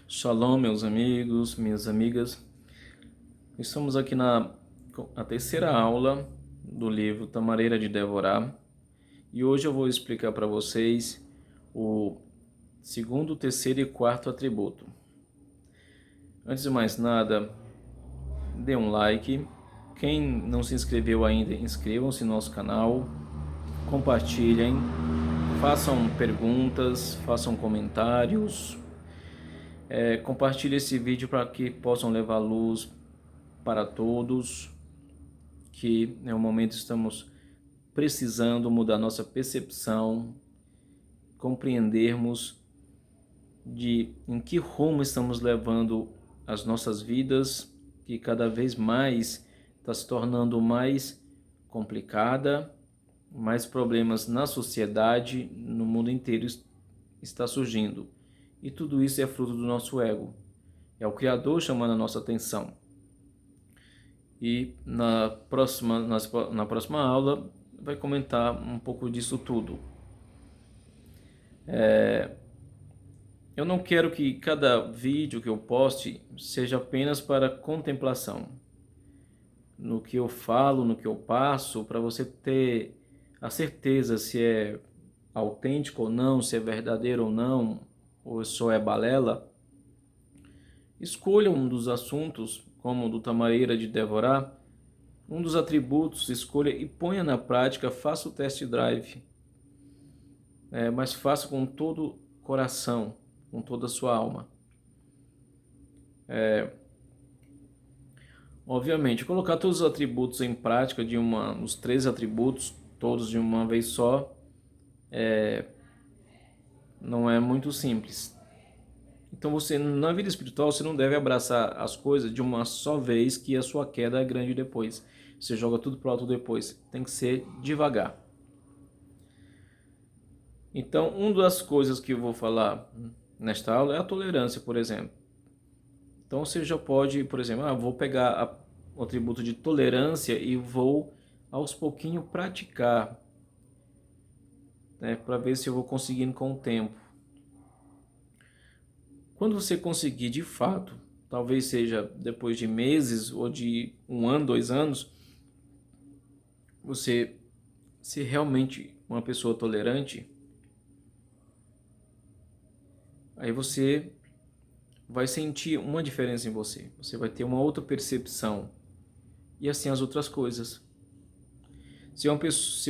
Shalom, meus amigos, minhas amigas. Estamos aqui na terceira aula do livro Tamareira de Devorar e hoje eu vou explicar para vocês o segundo, terceiro e quarto atributo. Antes de mais nada, dê um like. Quem não se inscreveu ainda, inscrevam-se no nosso canal, compartilhem, façam perguntas, façam comentários. Compartilhe esse vídeo para que possam levar luz para todos, que é um momento estamos precisando mudar nossa percepção, compreendermos em que rumo estamos levando as nossas vidas, que cada vez mais está se tornando mais complicada, mais problemas na sociedade, no mundo inteiro está surgindo. E tudo isso é fruto do nosso ego. É o Criador chamando a nossa atenção. E na próxima aula vai comentar um pouco disso tudo. Eu não quero que cada vídeo que eu poste seja apenas para contemplação. No que eu falo, no que eu passo, para você ter a certeza se é autêntico ou não, se é verdadeiro ou não, ou só é balela. Escolha um dos assuntos, como o do Tamareira de Devorar, um dos atributos, escolha e ponha na prática, faça o test drive. Mas faça com todo o coração, com toda a sua alma. Obviamente, colocar todos os atributos em prática, os 13 atributos, todos de uma vez só, não é muito simples. Então você, na vida espiritual, você não deve abraçar as coisas de uma só vez, que a sua queda é grande depois. Você joga tudo pro alto depois. Tem que ser devagar. Então, uma das coisas que eu vou falar nesta aula é a tolerância, por exemplo. Então você já pode, por exemplo, vou pegar o atributo de tolerância e vou aos pouquinhos praticar, né, para ver se eu vou conseguindo com o tempo. Quando você conseguir de fato, talvez seja depois de meses ou de 1 ano, 2 anos, você ser realmente uma pessoa tolerante, aí você vai sentir uma diferença em você. Você vai ter uma outra percepção. E assim as outras coisas. Se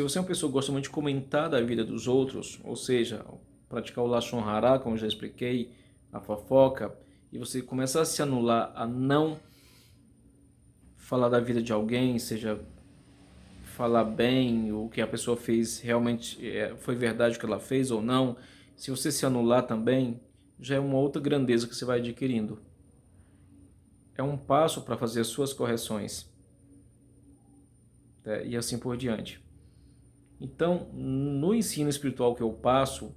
você é uma pessoa que gosta muito de comentar da vida dos outros, ou seja, praticar o Lashon Hara, como eu já expliquei, a fofoca, e você começar a se anular a não falar da vida de alguém, seja falar bem, o que a pessoa fez realmente foi verdade o que ela fez ou não, se você se anular também, já é uma outra grandeza que você vai adquirindo. É um passo para fazer as suas correções, e assim por diante. Então, no ensino espiritual que eu passo,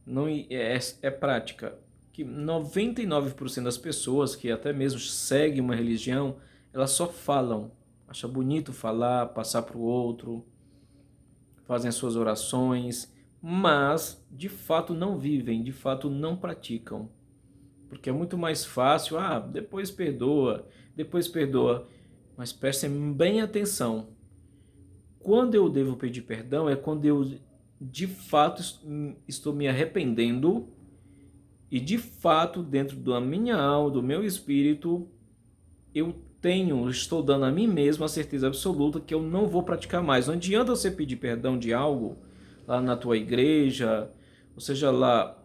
não é prática. Que 99% das pessoas que até mesmo seguem uma religião, elas só falam. Acha bonito falar, passar para o outro, fazem as suas orações, mas de fato não vivem, de fato não praticam. Porque é muito mais fácil, depois perdoa, depois perdoa. Mas prestem bem atenção. Quando eu devo pedir perdão é quando eu de fato estou me arrependendo e de fato dentro da minha alma, do meu espírito, estou dando a mim mesmo a certeza absoluta que eu não vou praticar mais. Não adianta você pedir perdão de algo lá na tua igreja, ou seja lá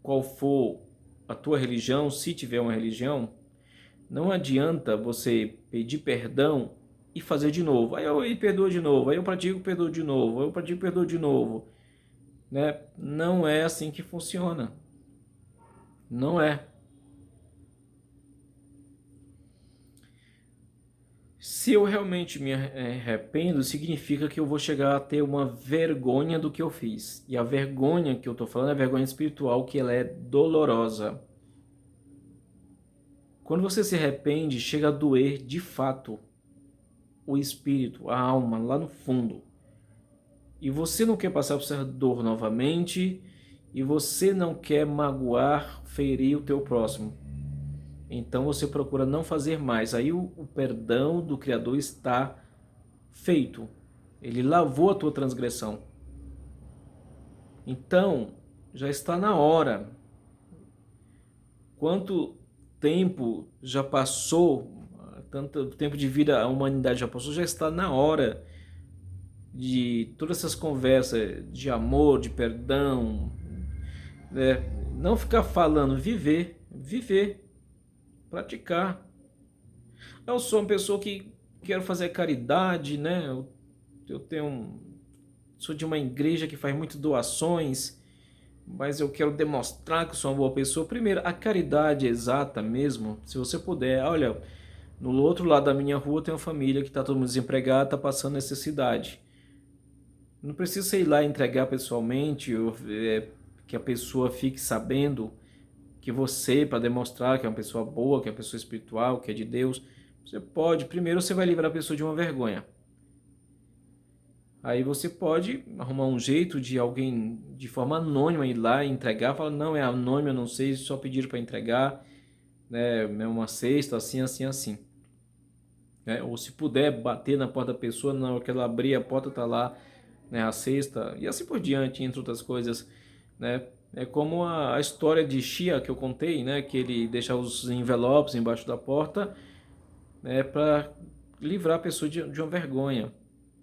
qual for a tua religião, se tiver uma religião, não adianta você pedir perdão e fazer de novo. Aí eu perdoo de novo, aí eu pratico perdoo de novo, aí eu pratico perdoo de novo. Né? Não é assim que funciona. Não é. Se eu realmente me arrependo, significa que eu vou chegar a ter uma vergonha do que eu fiz. E a vergonha que eu estou falando é a vergonha espiritual, que ela é dolorosa. Quando você se arrepende, chega a doer de fato o espírito, a alma, lá no fundo. E você não quer passar por essa dor novamente, e você não quer magoar, ferir o teu próximo. Então você procura não fazer mais. Aí o perdão do Criador está feito. Ele lavou a tua transgressão. Então, já está na hora. Quanto tempo já passou, tanto tempo de vida a humanidade já passou, já está na hora de todas essas conversas de amor, de perdão, né? Não ficar falando, viver, praticar. Eu sou uma pessoa que quero fazer caridade, né? Eu sou de uma igreja que faz muitas doações, mas eu quero demonstrar que sou uma boa pessoa. Primeiro, a caridade exata mesmo, se você puder, olha, no outro lado da minha rua tem uma família que está todo mundo desempregado, está passando necessidade. Não precisa ir lá entregar pessoalmente, que a pessoa fique sabendo que você, para demonstrar que é uma pessoa boa, que é uma pessoa espiritual, que é de Deus, você pode, primeiro você vai livrar a pessoa de uma vergonha. Aí você pode arrumar um jeito de alguém, de forma anônima, ir lá e entregar, falar, não, é anônimo, eu não sei, só pediram para entregar, né, é uma cesta, assim, assim, assim. Né? Ou se puder bater na porta da pessoa, na hora que ela abrir a porta, tá lá, né, a cesta, e assim por diante, entre outras coisas, né? É como a história de Shia que eu contei, né, que ele deixa os envelopes embaixo da porta, né, para livrar a pessoa de uma vergonha.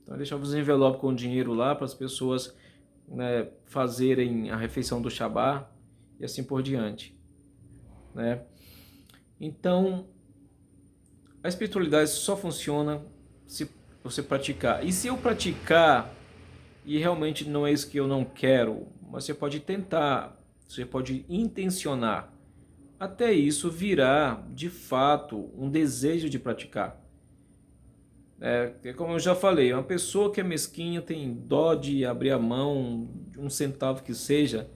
Então, ele deixava os envelopes com dinheiro lá para as pessoas, né, fazerem a refeição do Shabá e assim por diante, né? Então, a espiritualidade só funciona se você praticar. E se eu praticar e realmente não é isso que eu não quero, mas você pode tentar, você pode intencionar, até isso virar de fato um desejo de praticar. Como eu já falei, uma pessoa que é mesquinha, tem dó de abrir a mão, de um centavo que seja,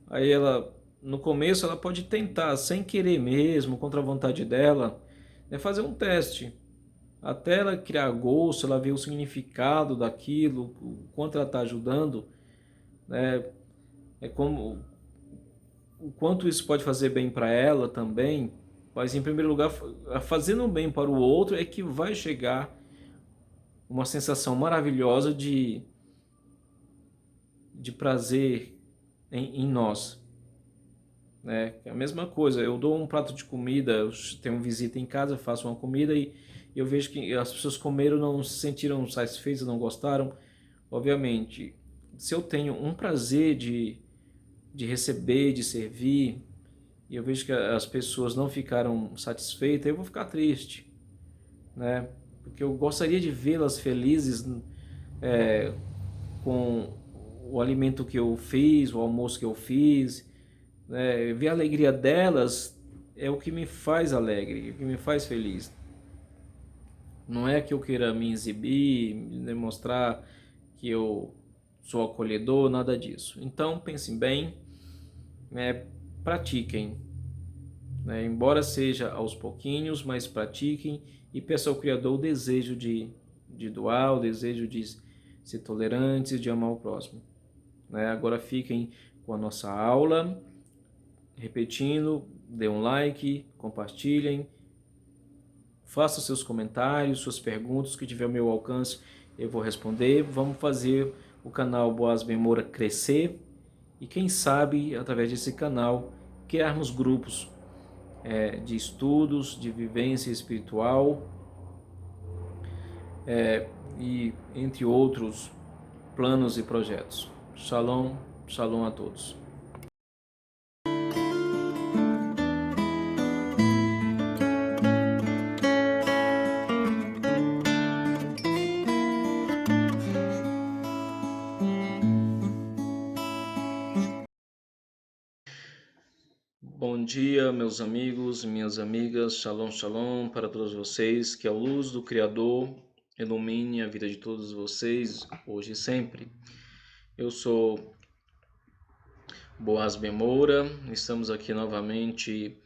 aí ela, no começo, ela pode tentar, sem querer mesmo, contra a vontade dela, fazer um teste. Até ela criar gosto, ela ver o significado daquilo, o quanto ela está ajudando, né? É como o quanto isso pode fazer bem para ela também. Mas em primeiro lugar, fazendo bem para o outro é que vai chegar uma sensação maravilhosa de prazer em nós, né? É a mesma coisa, eu dou um prato de comida, eu tenho visita em casa, faço uma comida e eu vejo que as pessoas comeram, não se sentiram satisfeitas, não gostaram. Obviamente, se eu tenho um prazer de receber, de servir, e eu vejo que as pessoas não ficaram satisfeitas, eu vou ficar triste, né? Porque eu gostaria de vê-las felizes, é, com o alimento que eu fiz, o almoço que eu fiz, né? Ver a alegria delas é o que me faz alegre, o que me faz feliz. Não é que eu queira me exibir, demonstrar que eu sou acolhedor, nada disso. Então pensem bem, né? Pratiquem, né? Embora seja aos pouquinhos, mas pratiquem e peça ao Criador o desejo de doar, o desejo de ser tolerantes, de amar o próximo, né? Agora fiquem com a nossa aula, repetindo, dê um like, compartilhem, façam seus comentários, suas perguntas, que tiver ao meu alcance, eu vou responder. Vamos fazer o canal Boaz Ben Moura crescer e quem sabe, através desse canal, criarmos grupos de estudos, de vivência espiritual e entre outros planos e projetos. Shalom, shalom a todos. Bom dia, meus amigos e minhas amigas. Shalom, shalom para todos vocês. Que a luz do Criador ilumine a vida de todos vocês, hoje e sempre. Eu sou Boaz Ben Moura. Estamos aqui novamente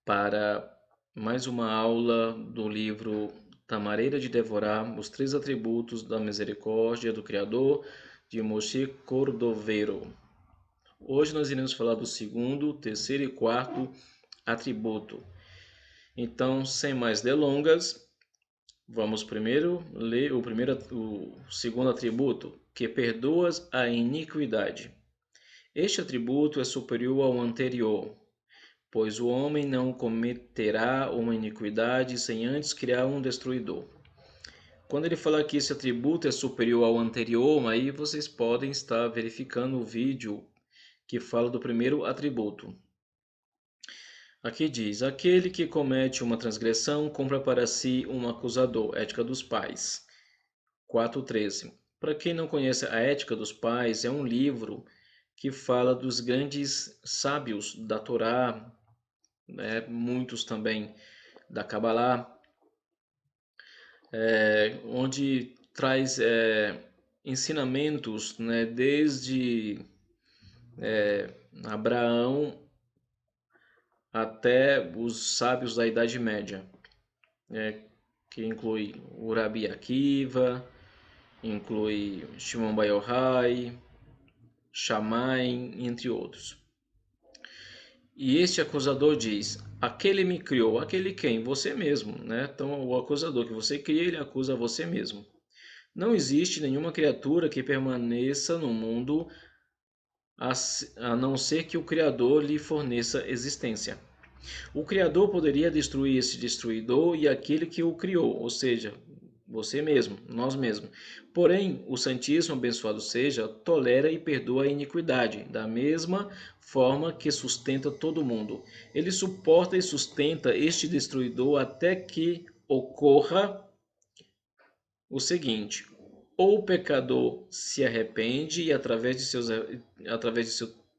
para mais uma aula do livro Tamareira de Devorar, os três atributos da misericórdia do Criador, de Moshe Cordoveiro. Hoje nós iremos falar do segundo, terceiro e quarto atributo. Então, sem mais delongas, vamos primeiro ler o segundo atributo, que perdoas a iniquidade. Este atributo é superior ao anterior, pois o homem não cometerá uma iniquidade sem antes criar um destruidor. Quando ele fala que esse atributo é superior ao anterior, aí vocês podem estar verificando o vídeo que fala do primeiro atributo. Aqui diz: aquele que comete uma transgressão compra para si um acusador. Ética dos Pais. 4:13. Para quem não conhece a Ética dos Pais, é um livro que fala dos grandes sábios da Torá, né, muitos também da Kabbalah, onde traz ensinamentos, né, desde Abraão até os sábios da Idade Média, que inclui o Rabi Akiva, inclui Shimon Bar Yochai, Shammai, entre outros. E este acusador diz: aquele me criou. Aquele quem? Você mesmo, né? Então, o acusador que você cria, ele acusa você mesmo. Não existe nenhuma criatura que permaneça no mundo a não ser que o Criador lhe forneça existência. O Criador poderia destruir esse destruidor e aquele que o criou, ou seja, você mesmo, nós mesmos. Porém, o Santíssimo, abençoado seja, tolera e perdoa a iniquidade, da mesma forma que sustenta todo mundo. Ele suporta e sustenta este destruidor até que ocorra o seguinte: ou o pecador se arrepende e através de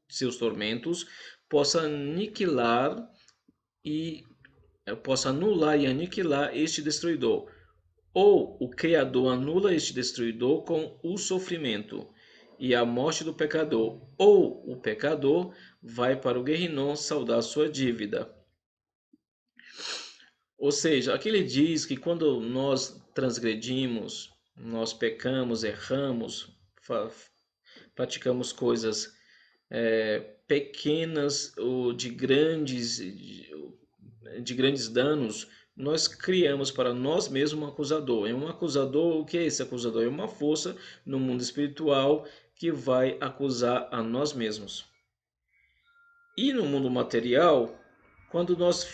seus tormentos possa aniquilar e possa anular e aniquilar este destruidor, ou o Criador anula este destruidor com o sofrimento e a morte do pecador, ou o pecador vai para o Guerrinom saldar sua dívida. Ou seja, aqui ele diz que quando nós transgredimos, nós pecamos, erramos, praticamos coisas pequenas ou de grandes danos, nós criamos para nós mesmos um acusador. É um acusador, o que é esse acusador? É uma força no mundo espiritual que vai acusar a nós mesmos. E no mundo material, quando nós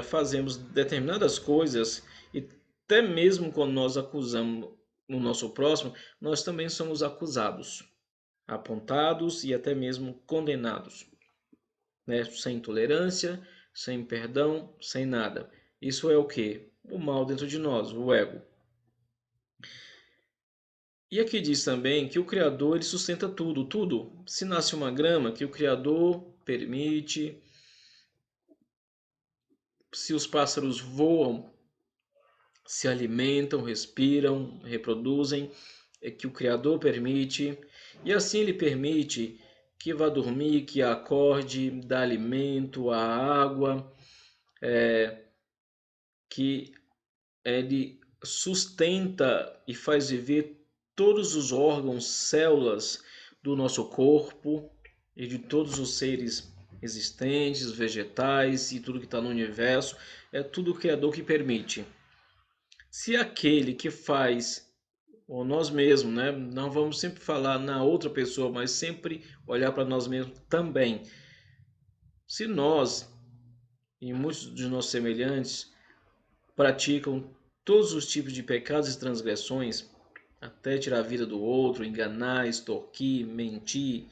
fazemos determinadas coisas, e até mesmo quando nós acusamos o nosso próximo, nós também somos acusados, apontados e até mesmo condenados, né? Sem tolerância, sem perdão, sem nada. Isso é o que? O mal dentro de nós, o ego. E aqui diz também que o Criador ele sustenta tudo, tudo. Se nasce uma grama, que o Criador permite. Se os pássaros voam, se alimentam, respiram, reproduzem, é que o Criador permite. E assim ele permite que vá dormir, que acorde, dá alimento, a água, que ele sustenta e faz viver todos os órgãos, células do nosso corpo e de todos os seres existentes, vegetais e tudo que está no universo. É tudo o Criador que permite. Se aquele que faz, ou nós mesmos, né? Não vamos sempre falar na outra pessoa, mas sempre olhar para nós mesmos também. Se nós e muitos de nossos semelhantes praticam todos os tipos de pecados e transgressões, até tirar a vida do outro, enganar, extorquir, mentir,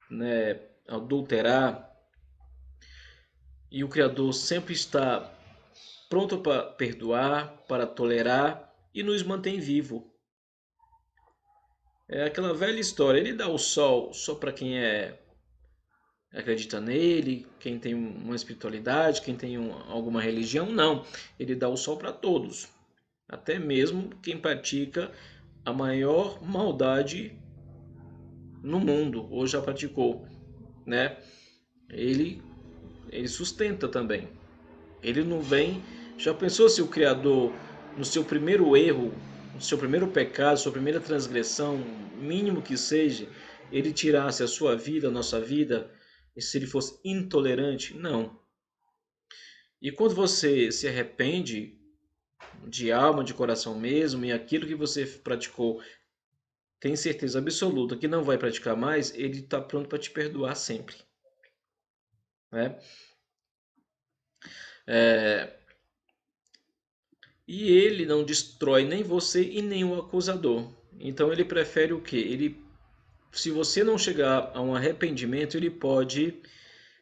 né, adulterar, e o Criador sempre está pronto para perdoar, para tolerar e nos mantém vivo. É aquela velha história, ele dá o sol só para quem acredita nele, quem tem uma espiritualidade, quem tem alguma religião, não. Ele dá o sol para todos, até mesmo quem pratica a maior maldade no mundo, ou já praticou, né? Ele sustenta também. Ele não vem. Já pensou se o Criador, no seu primeiro erro, no seu primeiro pecado, sua primeira transgressão, mínimo que seja, ele tirasse a sua vida, a nossa vida, e se ele fosse intolerante? Não. E quando você se arrepende de alma, de coração mesmo, e aquilo que você praticou tem certeza absoluta que não vai praticar mais, ele está pronto para te perdoar sempre, né? É, e ele não destrói nem você e nem o acusador. Então ele prefere o quê? Ele, se você não chegar a um arrependimento, ele pode,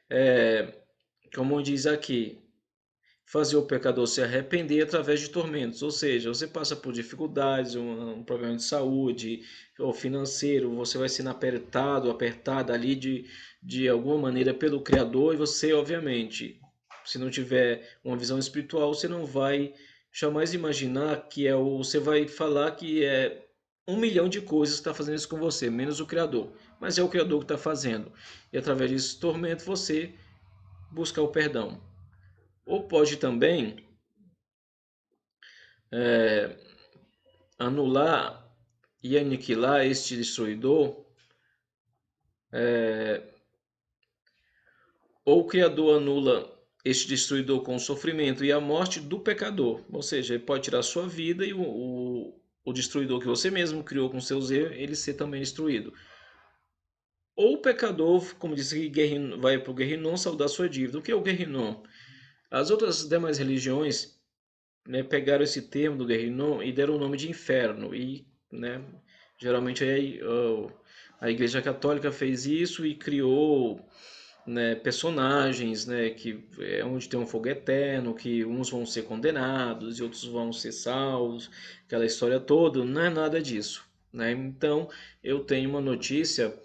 é, como diz aqui, fazer o pecador se arrepender através de tormentos. Ou seja, você passa por dificuldades, um problema de saúde ou financeiro, você vai sendo apertado, apertada ali de alguma maneira pelo Criador, e você, obviamente, se não tiver uma visão espiritual, você não vai jamais imaginar que é o. Você vai falar que é 1 milhão de coisas que está fazendo isso com você, menos o Criador. Mas é o Criador que está fazendo. E através desse tormento você busca o perdão. Ou pode também anular e aniquilar este destruidor, ou o Criador anula este destruidor com o sofrimento e a morte do pecador. Ou seja, ele pode tirar a sua vida e o destruidor que você mesmo criou com seus erros, ele ser também destruído. Ou o pecador, como disse, vai para o Guerrinon saldar sua dívida. O que é o Guerrinon? As outras demais religiões, né, pegaram esse termo do Guerrinon e deram o nome de inferno. E, né, geralmente a Igreja Católica fez isso e criou, né, personagens, né, que é onde tem um fogo eterno, que uns vão ser condenados e outros vão ser salvos, aquela história toda. Não é nada disso, né? Então, eu tenho uma notícia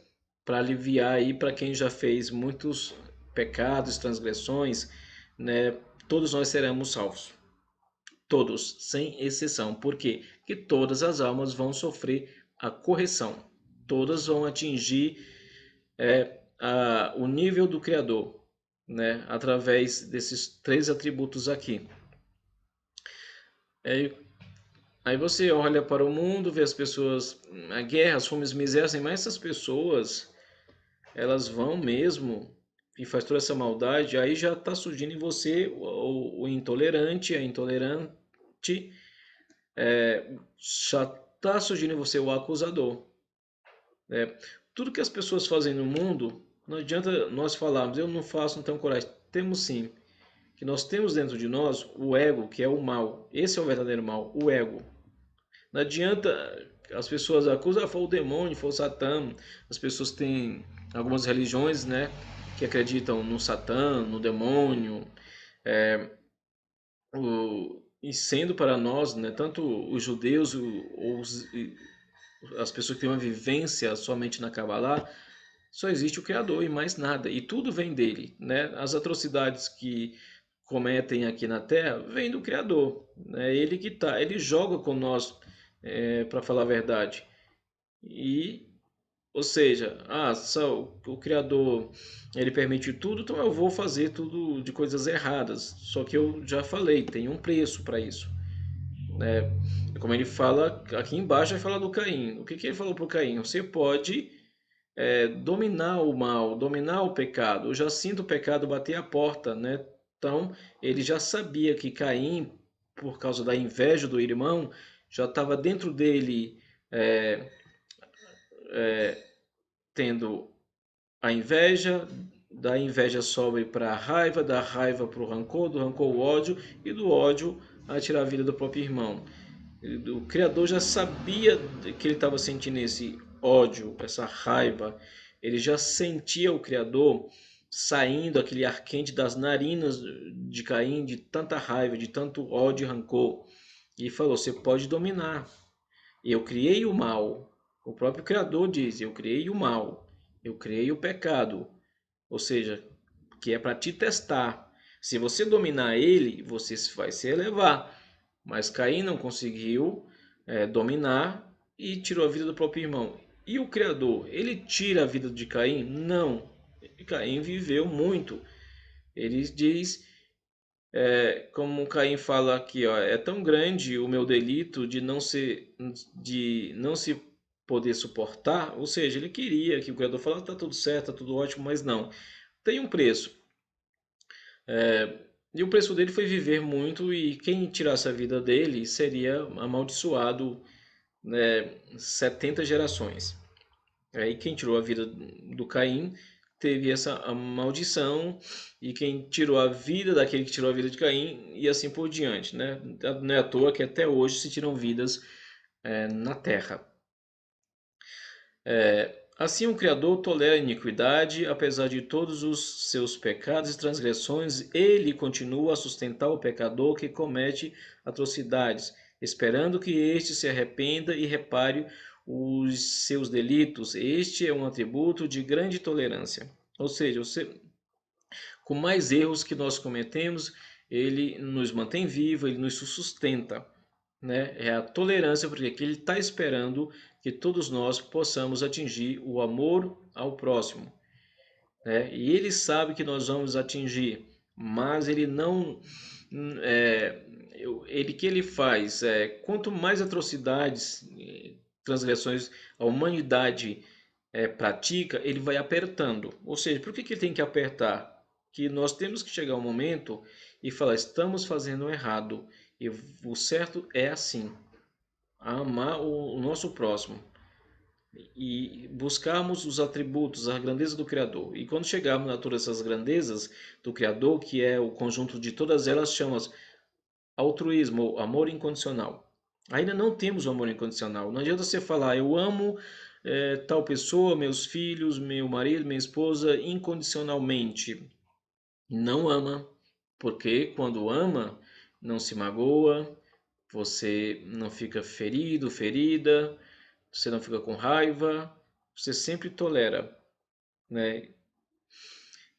para aliviar aí para quem já fez muitos pecados, transgressões, né? Todos nós seremos salvos. Todos, sem exceção. Por quê? Porque todas as almas vão sofrer a correção. Todas vão atingir o nível do Criador, né? Através desses três atributos aqui. É, aí você olha para o mundo, vê as pessoas, a guerra, as fomes, misérias, mas essas pessoas, elas vão mesmo e faz toda essa maldade, aí já está surgindo em você o intolerante, a intolerante, já está surgindo em você o acusador. Né? Tudo que as pessoas fazem no mundo, não adianta nós falarmos, eu não faço, não tenho coragem. Temos sim. Que nós temos dentro de nós o ego, que é o mal. Esse é o verdadeiro mal, o ego. Não adianta as pessoas acusam, foi o demônio, foi o Satã. As pessoas têm algumas religiões, né, que acreditam no Satã, no demônio, e sendo para nós, né, tanto os judeus, as pessoas que têm uma vivência somente na Kabbalah, só existe o Criador e mais nada, e tudo vem dele, né? As atrocidades que cometem aqui na Terra vêm do Criador, né? Ele que tá, ele joga com nós, para falar a verdade. E, ou seja, só o Criador ele permite tudo, então eu vou fazer tudo de coisas erradas. Só que eu já falei, tem um preço para isso, né? Como ele fala aqui embaixo, ele fala do Caim. O que que ele falou para o Caim? Você pode dominar o mal, dominar o pecado. Eu já sinto o pecado bater a porta, né? Então, ele já sabia que Caim, por causa da inveja do irmão, já estava dentro dele é, tendo a inveja, da inveja sobe para a raiva, da raiva para o rancor, do rancor o ódio e do ódio a tirar a vida do próprio irmão. O Criador já sabia que ele estava sentindo esse ódio, essa raiva. Ele já sentia o Criador saindo aquele ar quente das narinas de Caim, de tanta raiva, de tanto ódio e rancor. E falou: Você pode dominar. Eu criei o mal. O próprio Criador diz: Eu criei o mal. Eu criei o pecado. Ou seja, que é para te testar. Se você dominar ele, você vai se elevar. Mas Caim não conseguiu dominar e tirou a vida do próprio irmão. E o Criador, ele tira a vida de Caim? Não. Caim viveu muito. Ele diz, como Caim fala aqui, ó, é tão grande o meu delito de não se poder suportar, ou seja, ele queria que o Criador falasse, está tudo certo, está tudo ótimo, mas não. Tem um preço. E o preço dele foi viver muito, e quem tirasse a vida dele seria amaldiçoado, né, 70 gerações. Aí quem tirou a vida do Caim teve essa maldição, e quem tirou a vida daquele que tirou a vida de Caim, e assim por diante, né? Não é à toa que até hoje se tiram vidas na terra. Assim, o Criador tolera a iniquidade, apesar de todos os seus pecados e transgressões, ele continua a sustentar o pecador que comete atrocidades, esperando que este se arrependa e repare os seus delitos. Este é um atributo de grande tolerância. Ou seja, com mais erros que nós cometemos, ele nos mantém vivo, ele nos sustenta, né? É a tolerância, porque aqui ele está esperando que todos nós possamos atingir o amor ao próximo, né? E ele sabe que nós vamos atingir, mas ele não, é, ele que ele faz, quanto mais atrocidades, transgressões a humanidade pratica, ele vai apertando. Ou seja, por que que ele tem que apertar? Que nós temos que chegar ao momento e falar, estamos fazendo errado, e o certo é assim, amar o nosso próximo e buscarmos os atributos, a grandeza do Criador. E quando chegarmos a todas essas grandezas do Criador, que é o conjunto de todas elas, chama-se altruísmo, ou amor incondicional. Ainda não temos o amor incondicional. Não adianta você falar, eu amo tal pessoa, meus filhos, meu marido, minha esposa, incondicionalmente. Não ama, porque quando ama, não se magoa, você não fica ferido, ferida, você não fica com raiva, você sempre tolera, né?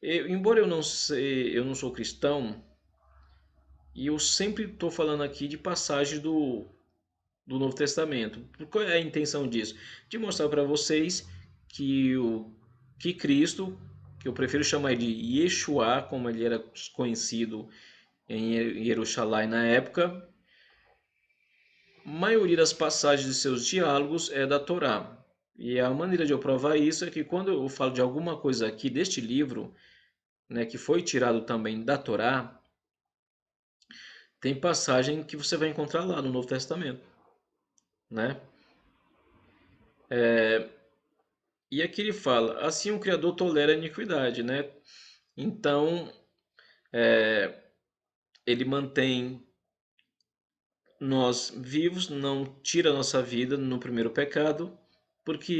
Embora eu não sou cristão, e eu sempre estou falando aqui de passagens do Novo Testamento. Qual é a intenção disso? De mostrar para vocês que Cristo, que eu prefiro chamar de Yeshua, como ele era conhecido em Jerusalém na época, a maioria das passagens de seus diálogos é da Torá. E a maneira de eu provar isso é que quando eu falo de alguma coisa aqui deste livro, né, que foi tirado também da Torá, tem passagem que você vai encontrar lá no Novo Testamento, né? E aqui ele fala, assim o Criador tolera a iniquidade, né? Então, ele mantém nós vivos, não tira a nossa vida no primeiro pecado, porque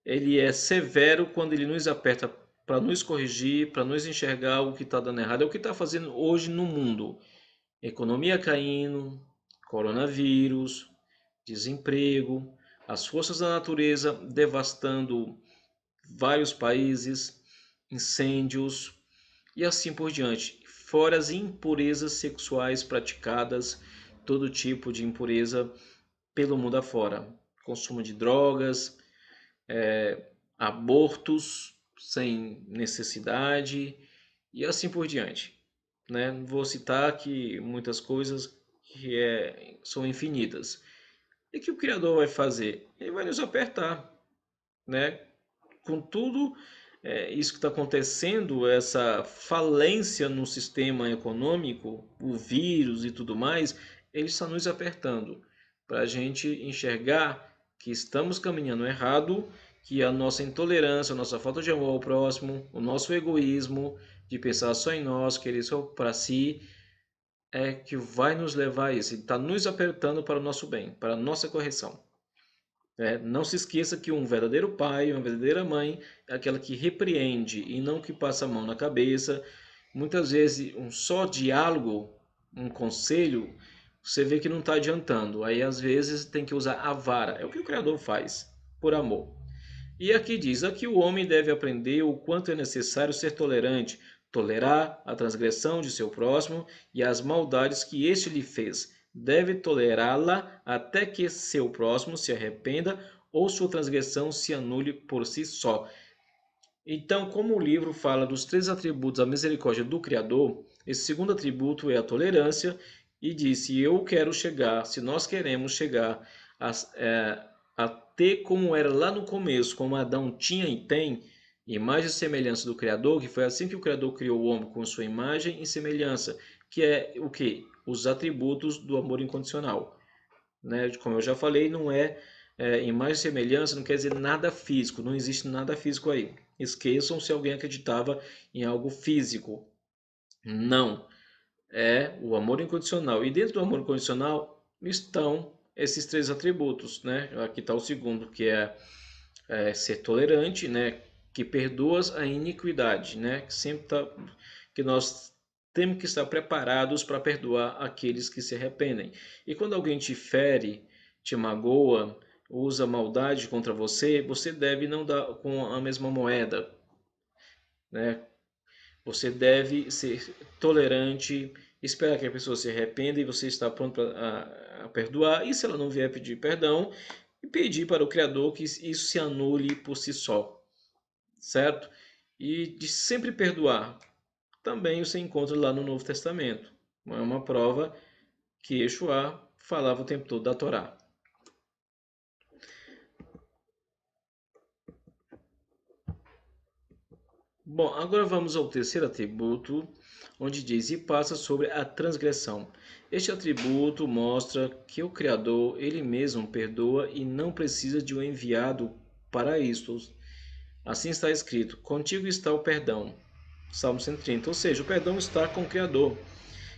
ele é severo quando ele nos aperta para nos corrigir, para nos enxergar o que está dando errado. É o que está fazendo hoje no mundo. Economia caindo, coronavírus, desemprego, as forças da natureza devastando vários países, incêndios e assim por diante. Fora as impurezas sexuais praticadas, todo tipo de impureza pelo mundo afora. Consumo de drogas, abortos sem necessidade e assim por diante, né? Vou citar aqui muitas coisas que são infinitas. E que o Criador vai fazer? Ele vai nos apertar, né? Com tudo isso que está acontecendo, essa falência no sistema econômico, o vírus e tudo mais, ele está nos apertando para a gente enxergar que estamos caminhando errado, que a nossa intolerância, a nossa falta de amor ao próximo, o nosso egoísmo de pensar só em nós, querer só para si, é que vai nos levar a isso. Ele está nos apertando para o nosso bem, para a nossa correção. Não se esqueça que um verdadeiro pai, uma verdadeira mãe, é aquela que repreende e não que passa a mão na cabeça. Muitas vezes, um só diálogo, um conselho, você vê que não está adiantando. Aí, às vezes, tem que usar a vara. É o que o Criador faz, por amor. E aqui diz: aqui o homem deve aprender o quanto é necessário ser tolerante, tolerar a transgressão de seu próximo e as maldades que este lhe fez. Deve tolerá-la até que seu próximo se arrependa ou sua transgressão se anule por si só. Então, como o livro fala dos três atributos da misericórdia do Criador, esse segundo atributo é a tolerância, e diz: se eu quero chegar, se nós queremos chegar a, a ter como era lá no começo, como Adão tinha e tem, imagem e semelhança do Criador, que foi assim que o Criador criou o homem com sua imagem e semelhança, que é o que? Os atributos do amor incondicional. Né? Como eu já falei, não imagem e semelhança, não quer dizer nada físico, não existe nada físico aí. Esqueçam se alguém acreditava em algo físico. Não, é o amor incondicional. E dentro do amor incondicional estão esses três atributos, né? Aqui está o segundo, que é ser tolerante, né? Que perdoa a iniquidade, né? Que sempre tá, que nós temos que estar preparados para perdoar aqueles que se arrependem. E quando alguém te fere, te magoa, usa maldade contra você, você deve não dar com a mesma moeda, né? Você deve ser tolerante, esperar que a pessoa se arrependa e você está pronto a perdoar. E se ela não vier pedir perdão, pedir para o Criador que isso se anule por si só, certo? E de sempre perdoar. Também você encontra lá no Novo Testamento. É uma prova que Yeshua falava o tempo todo da Torá. Bom, agora vamos ao terceiro atributo, onde diz e passa sobre a transgressão. Este atributo mostra que o Criador, ele mesmo perdoa e não precisa de um enviado para isto. Assim está escrito: contigo está o perdão. Salmo 130. Ou seja, o perdão está com o Criador.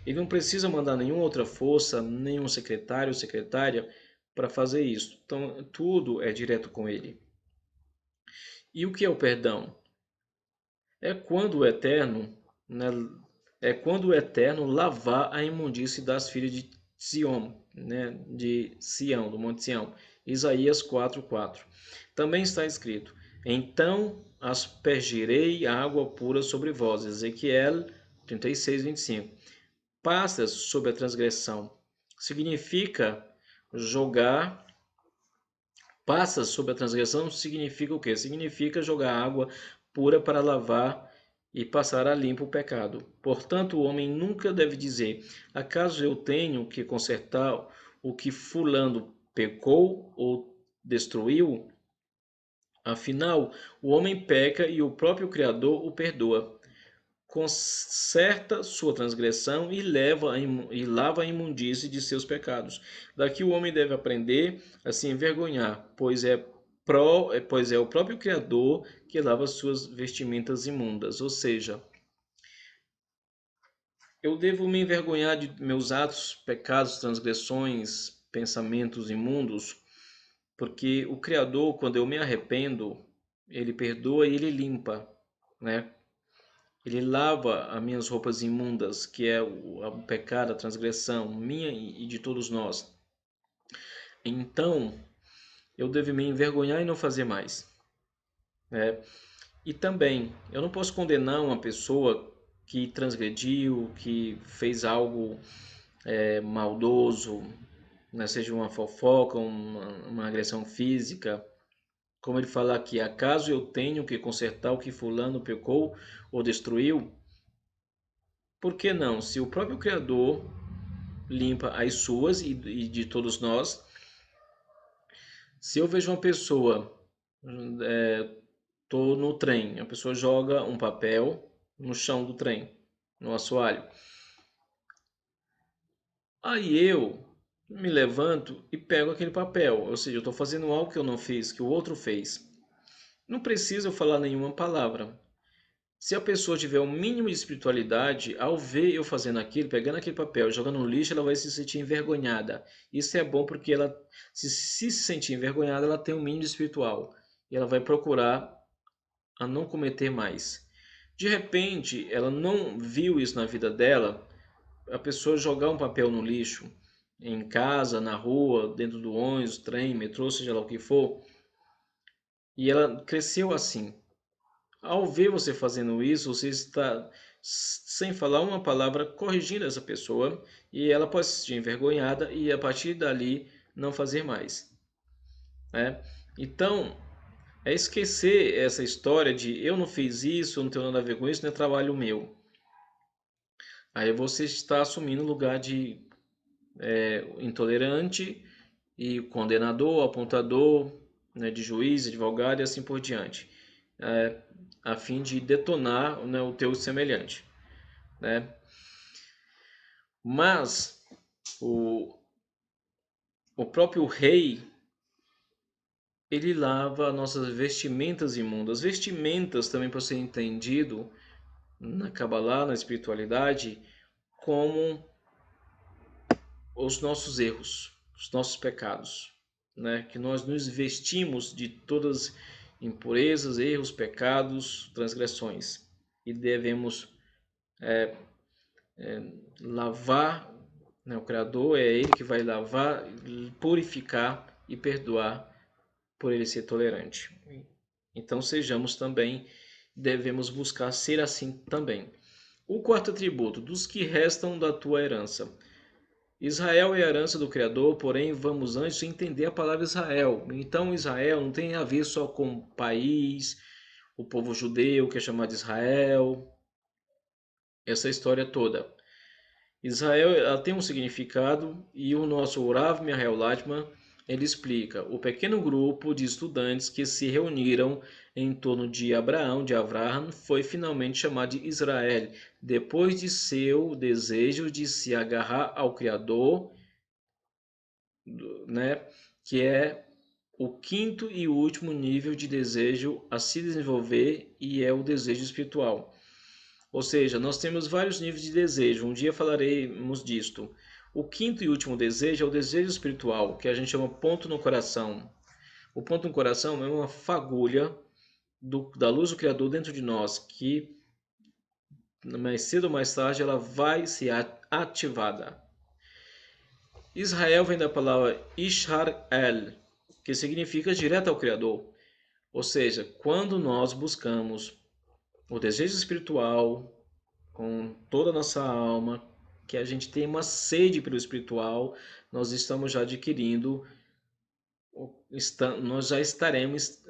Ele não precisa mandar nenhuma outra força, nenhum secretário ou secretária para fazer isso. Então, tudo é direto com ele. E o que é o perdão? É quando o Eterno, né, é quando o Eterno lavar a imundície das filhas de Sião, né, de Sião, do Monte Sião. Isaías 4:4. Também está escrito: então aspergirei água pura sobre vós. Ezequiel 36:25. Passas sobre a transgressão significa jogar. Passas sobre a transgressão significa o quê? Significa jogar água pura para lavar e passar a limpo o pecado. Portanto, o homem nunca deve dizer: acaso eu tenho que consertar o que fulano pecou ou destruiu? Afinal, o homem peca e o próprio Criador o perdoa. Conserta sua transgressão e lava a imundície de seus pecados. Daqui o homem deve aprender a se envergonhar, pois é o próprio Criador que lava suas vestimentas imundas. Ou seja, eu devo me envergonhar de meus atos, pecados, transgressões, pensamentos imundos, porque o Criador, quando eu me arrependo, ele perdoa e ele limpa, né? Ele lava as minhas roupas imundas, que é o pecado, a transgressão minha e de todos nós. Então, eu devo me envergonhar e não fazer mais, né? E também, eu não posso condenar uma pessoa que transgrediu, que fez algo maldoso, né? Seja uma fofoca, uma agressão física. Como ele fala aqui, acaso eu tenho que consertar o que fulano pecou ou destruiu? Por que não? Se o próprio Criador limpa as suas e de todos nós. Se eu vejo uma pessoa, tô no trem, a pessoa joga um papel no chão do trem, no assoalho. Aí eu me levanto e pego aquele papel, ou seja, eu estou fazendo algo que eu não fiz, que o outro fez. Não precisa eu falar nenhuma palavra. Se a pessoa tiver o mínimo de espiritualidade, ao ver eu fazendo aquilo, pegando aquele papel, jogando no lixo, ela vai se sentir envergonhada. Isso é bom porque ela, se sentir envergonhada, ela tem um mínimo espiritual. E ela vai procurar a não cometer mais. De repente, ela não viu isso na vida dela, a pessoa jogar um papel no lixo, em casa, na rua, dentro do ônibus, trem, metrô, seja lá o que for, e ela cresceu assim. Ao ver você fazendo isso, você está, sem falar uma palavra, corrigindo essa pessoa e ela pode se sentir envergonhada e a partir dali não fazer mais, né? Então, é esquecer essa história de eu não fiz isso, eu não tenho nada a ver com isso, não é trabalho meu. Aí você está assumindo o lugar de intolerante e condenador, apontador, né, de juiz, advogado e assim por diante, é, a fim de detonar, né, o teu semelhante, né? Mas o, o próprio rei, ele lava nossas vestimentas imundas. Vestimentas também pode ser entendido na Kabbalah, na espiritualidade, como os nossos erros, os nossos pecados, né? Que nós nos vestimos de todas impurezas, erros, pecados, transgressões e devemos lavar, né? O Criador é Ele que vai lavar, purificar e perdoar por Ele ser tolerante. Então sejamos também, devemos buscar ser assim também. O quarto atributo, dos que restam da tua herança. Israel é a herança do Criador, porém vamos antes entender a palavra Israel. Então Israel não tem a ver só com o país, o povo judeu que é chamado de Israel, essa história toda. Israel ela tem um significado e o nosso Rav Mihael Latman ele explica o pequeno grupo de estudantes que se reuniram em torno de Abraão, de Avraham, foi finalmente chamado de Israel, depois de seu desejo de se agarrar ao Criador, né, que é o quinto e último nível de desejo a se desenvolver e é o desejo espiritual. Ou seja, nós temos vários níveis de desejo. Um dia falaremos disto. O quinto e último desejo é o desejo espiritual, que a gente chama ponto no coração. O ponto no coração é uma fagulha da luz do Criador dentro de nós, que mais cedo ou mais tarde ela vai ser ativada. Israel vem da palavra Ishar El, que significa direto ao Criador. Ou seja, quando nós buscamos o desejo espiritual com toda a nossa alma, que a gente tem uma sede pelo espiritual, nós estamos já adquirindo, nós já estaremos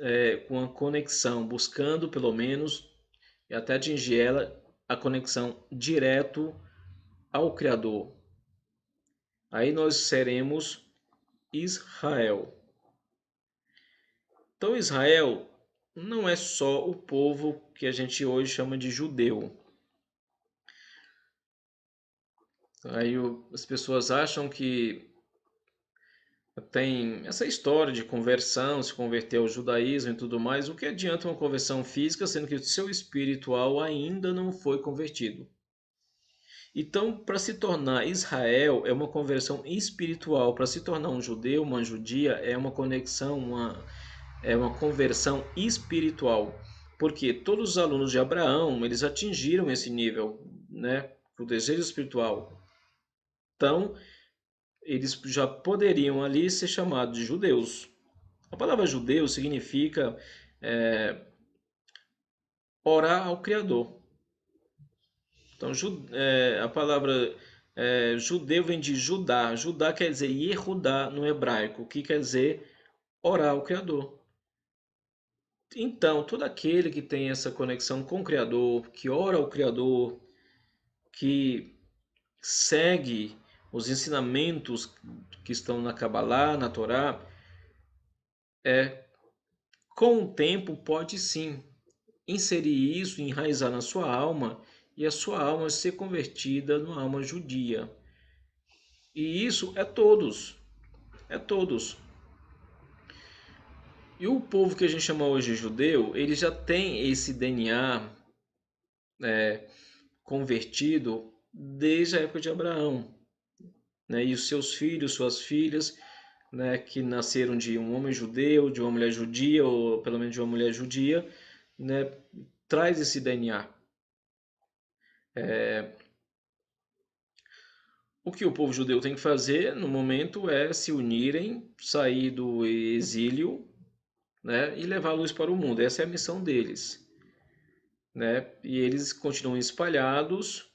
com a conexão, buscando pelo menos, e até atingir ela, a conexão direto ao Criador. Aí nós seremos Israel. Então Israel não é só o povo que a gente hoje chama de judeu. Aí as pessoas acham que tem essa história de conversão, se converter ao judaísmo e tudo mais. O que adianta uma conversão física, sendo que o seu espiritual ainda não foi convertido? Então, para se tornar Israel, é uma conversão espiritual. Para se tornar um judeu, uma judia, é uma conexão, é uma conversão espiritual. Porque todos os alunos de Abraão, eles atingiram esse nível, né? O desejo espiritual. Então, eles já poderiam ali ser chamados de judeus. A palavra judeu significa orar ao Criador. Então, a palavra judeu vem de Judá. Judá quer dizer Yehudá no hebraico, que quer dizer orar ao Criador. Então, todo aquele que tem essa conexão com o Criador, que ora ao Criador, que segue os ensinamentos que estão na Kabbalah, na Torá, com o tempo pode sim inserir isso, enraizar na sua alma e a sua alma ser convertida numa alma judia. E isso é todos, é todos. E o povo que a gente chama hoje de judeu, ele já tem esse DNA convertido desde a época de Abraão, né? E os seus filhos, suas filhas, né, que nasceram de um homem judeu, de uma mulher judia, ou pelo menos de uma mulher judia, né, traz esse DNA. O que o povo judeu tem que fazer no momento é se unirem, sair do exílio, né, e levar a luz para o mundo. Essa é a missão deles, né? E eles continuam espalhados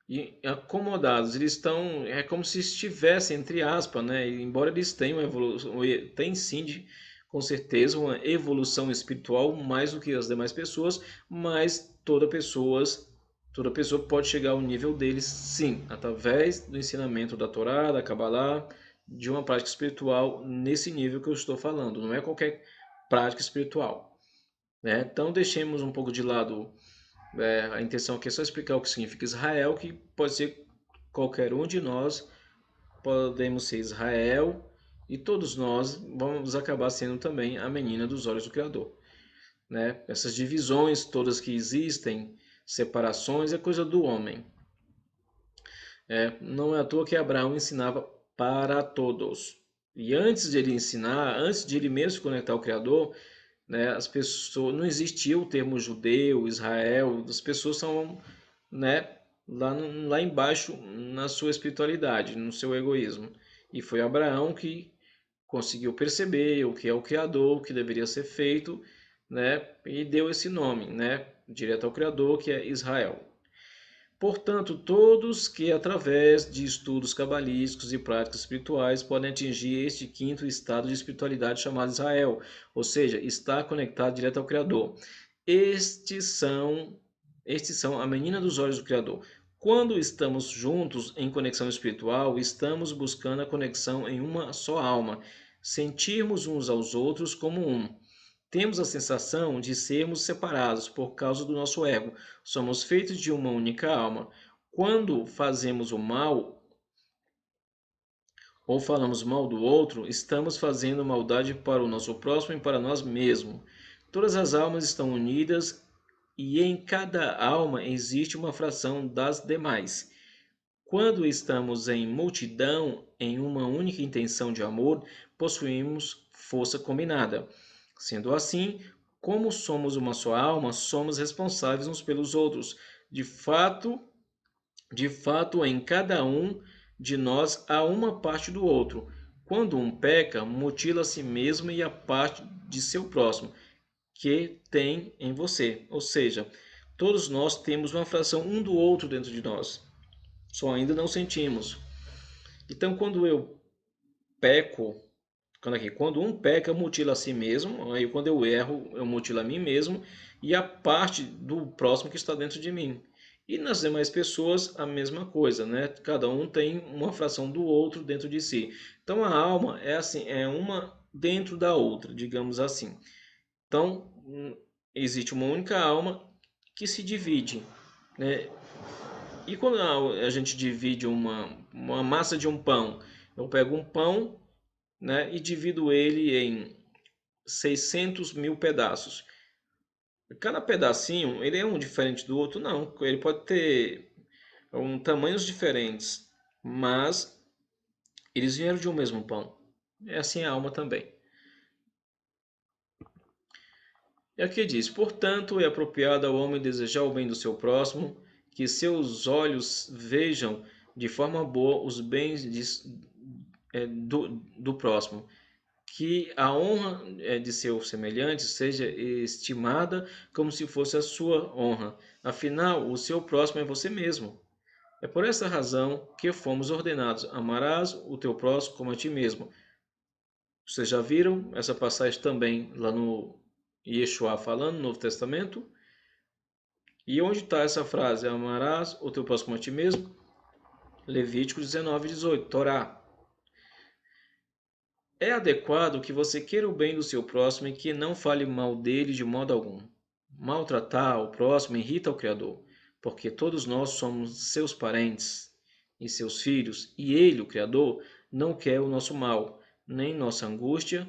e acomodados. Eles estão, é como se estivessem entre aspas, né? Embora eles tenham uma evolução, tem sim, com certeza, uma evolução espiritual mais do que as demais pessoas, mas toda pessoa pode chegar ao nível deles, sim, através do ensinamento da Torá, da Kabbalah de uma prática espiritual nesse nível que eu estou falando, não é qualquer prática espiritual, né? Então deixemos um pouco de lado a intenção aqui é só explicar o que significa Israel, que pode ser qualquer um de nós, podemos ser Israel, e todos nós vamos acabar sendo também a menina dos olhos do Criador, né? Essas divisões todas que existem, separações, é coisa do homem. Não é à toa que Abraão ensinava para todos. E antes de ele ensinar, antes de ele mesmo se conectar ao Criador, né, as pessoas, não existia o termo judeu, Israel, as pessoas são, né, lá embaixo na sua espiritualidade, no seu egoísmo. E foi Abraão que conseguiu perceber o que é o Criador, o que deveria ser feito, né, e deu esse nome, né, direto ao Criador, que é Israel. Portanto, todos que, através de estudos cabalísticos e práticas espirituais, podem atingir este quinto estado de espiritualidade chamado Israel, ou seja, estar conectado direto ao Criador. Estes são, estes são a menina dos olhos do Criador. Quando estamos juntos em conexão espiritual, estamos buscando a conexão em uma só alma, sentirmos uns aos outros como um. Temos a sensação de sermos separados por causa do nosso ego. Somos feitos de uma única alma. Quando fazemos o mal ou falamos mal do outro, estamos fazendo maldade para o nosso próximo e para nós mesmos. Todas as almas estão unidas e em cada alma existe uma fração das demais. Quando estamos em multidão, em uma única intenção de amor, possuímos força combinada. Sendo assim, como somos uma só alma, somos responsáveis uns pelos outros. De fato, em cada um de nós há uma parte do outro. Quando um peca, mutila a si mesmo e a parte de seu próximo, que tem em você. Ou seja, todos nós temos uma fração um do outro dentro de nós. Só ainda não sentimos. Então, quando eu peco, quando um peca, mutila a si mesmo, aí quando eu erro, eu mutilo a mim mesmo e a parte do próximo que está dentro de mim. E nas demais pessoas, a mesma coisa, né? Cada um tem uma fração do outro dentro de si. Então, a alma é assim, é uma dentro da outra, digamos assim. Então, existe uma única alma que se divide, né? E quando a gente divide uma massa de um pão, eu pego um pão, né, e divido ele em 600 mil pedaços. Cada pedacinho, ele é um diferente do outro? Não, ele pode ter tamanhos diferentes, mas eles vieram de um mesmo pão. É assim a alma também. E aqui diz: portanto, é apropriado ao homem desejar o bem do seu próximo, que seus olhos vejam de forma boa os bens do próximo, que a honra de seu semelhante seja estimada como se fosse a sua honra. Afinal, o seu próximo é você mesmo. É por essa razão que fomos ordenados: amarás o teu próximo como a ti mesmo. Vocês já viram essa passagem também lá no Yeshua falando no Novo Testamento? E onde está essa frase? Amarás o teu próximo como a ti mesmo? Levítico 19:18, Torá. É adequado que você queira o bem do seu próximo e que não fale mal dele de modo algum. Maltratar o próximo irrita o Criador, porque todos nós somos seus parentes e seus filhos, e ele, o Criador, não quer o nosso mal, nem nossa angústia.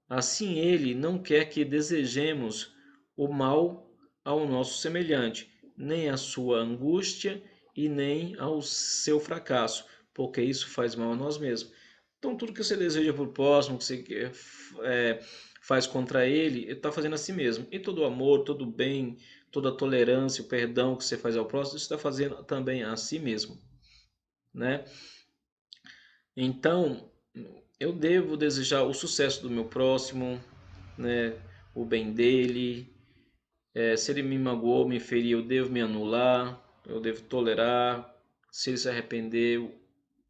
Assim, ele não quer que desejemos o mal ao nosso semelhante, nem a sua angústia e nem ao seu fracasso, porque isso faz mal a nós mesmos. Então, tudo que você deseja para o próximo, que você faz contra ele está fazendo a si mesmo. E todo o amor, todo o bem, toda a tolerância, o perdão que você faz ao próximo, você está fazendo também a si mesmo, né? Então, eu devo desejar o sucesso do meu próximo, né? O bem dele. Se ele me magoou, me feriu, eu devo me anular, eu devo tolerar. Se ele se arrependeu,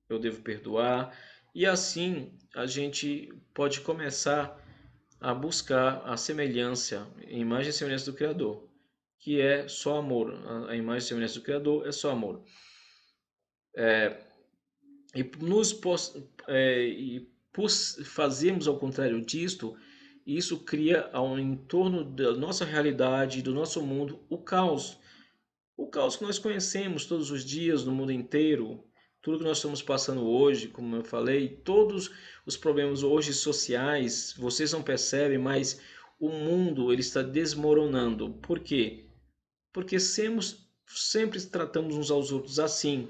eu devo perdoar. E assim a gente pode começar a buscar a semelhança, a imagem e semelhança do Criador, que é só amor. A imagem e semelhança do Criador é só amor. E, e por fazermos ao contrário disto, isso cria ao entorno da nossa realidade, do nosso mundo, o caos. O caos que nós conhecemos todos os dias no mundo inteiro, tudo que nós estamos passando hoje, como eu falei, todos os problemas hoje sociais, vocês não percebem, mas o mundo ele está desmoronando. Por quê? Porque sempre tratamos uns aos outros assim.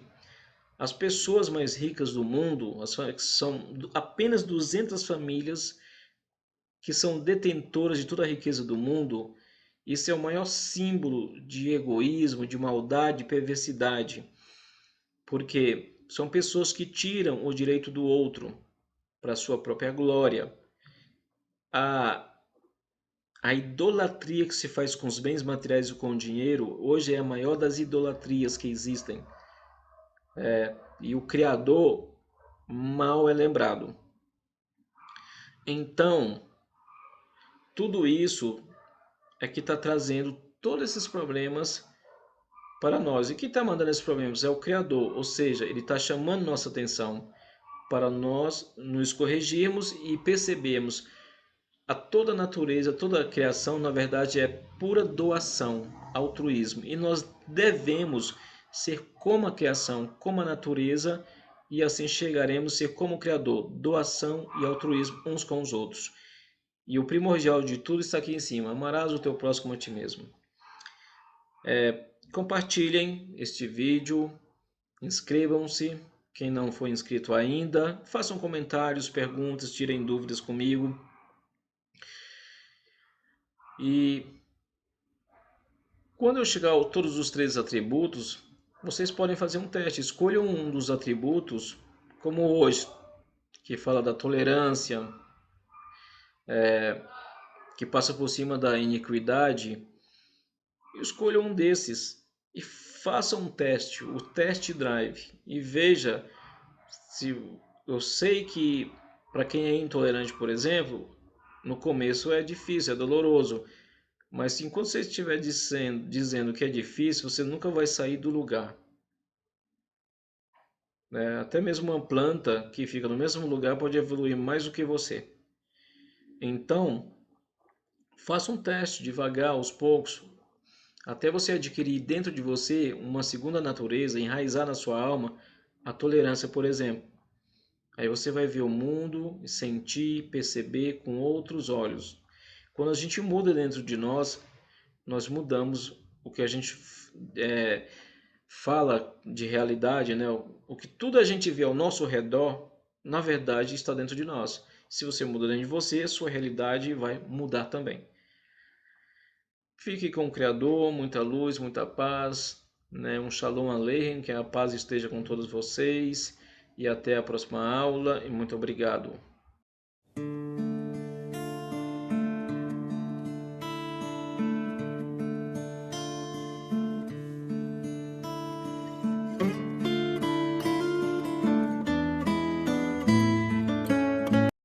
As pessoas mais ricas do mundo, são apenas 200 famílias que são detentoras de toda a riqueza do mundo. Isso é o maior símbolo de egoísmo, de maldade, de perversidade, porque são pessoas que tiram o direito do outro para sua própria glória. A, a idolatria que se faz com os bens materiais e com o dinheiro hoje é a maior das idolatrias que existem. E o Criador mal é lembrado. Então, tudo isso é que está trazendo todos esses problemas para nós. E quem está mandando esses problemas é o Criador, ou seja, ele está chamando nossa atenção para nós nos corrigirmos e percebermos a toda a natureza, toda a criação, na verdade, é pura doação, altruísmo. E nós devemos ser como a criação, como a natureza, e assim chegaremos a ser como o Criador, doação e altruísmo uns com os outros. E o primordial de tudo está aqui em cima: amarás o teu próximo como a ti mesmo. Compartilhem este vídeo, inscrevam-se, quem não foi inscrito ainda, façam comentários, perguntas, tirem dúvidas comigo. E quando eu chegar a todos os 3 atributos, vocês podem fazer um teste. Escolham um dos atributos, como hoje, que fala da tolerância, que passa por cima da iniquidade. Escolha um desses e faça um teste, o test drive, e veja se eu sei que para quem é intolerante, por exemplo, no começo é difícil, é doloroso, mas se enquanto você estiver dizendo que é difícil, você nunca vai sair do lugar. Né? Até mesmo uma planta que fica no mesmo lugar pode evoluir mais do que você. Então, faça um teste devagar, aos poucos, até você adquirir dentro de você uma segunda natureza, enraizar na sua alma a tolerância, por exemplo. Aí você vai ver o mundo, sentir, perceber com outros olhos. Quando a gente muda dentro de nós, nós mudamos o que a gente é, fala de realidade, né? O que tudo a gente vê ao nosso redor, na verdade, está dentro de nós. Se você muda dentro de você, a sua realidade vai mudar também. Fique com o Criador, muita luz, muita paz, né? Um Shalom Aleichem, que a paz esteja com todos vocês. E até a próxima aula, e muito obrigado.